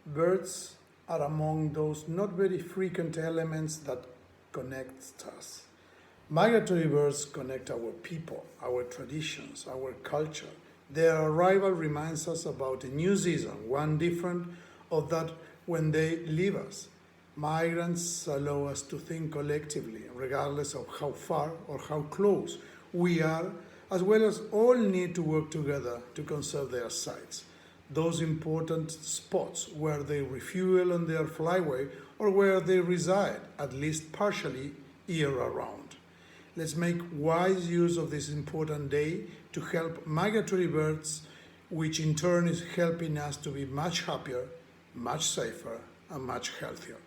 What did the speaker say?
Birds are among those not very frequent elements that connect us. Migratory birds connect our people, our traditions, our culture. Their arrival reminds us about a new season, one different of that when they leave us. Migrants allow us to think collectively, regardless of how far or how close we are, as well as all need to work together to conserve their sites, those important spots where they refuel on their flyway or where they reside, at least partially, year-round. Let's make wise use of this important day to help migratory birds, which in turn is helping us to be much happier, much safer, and much healthier.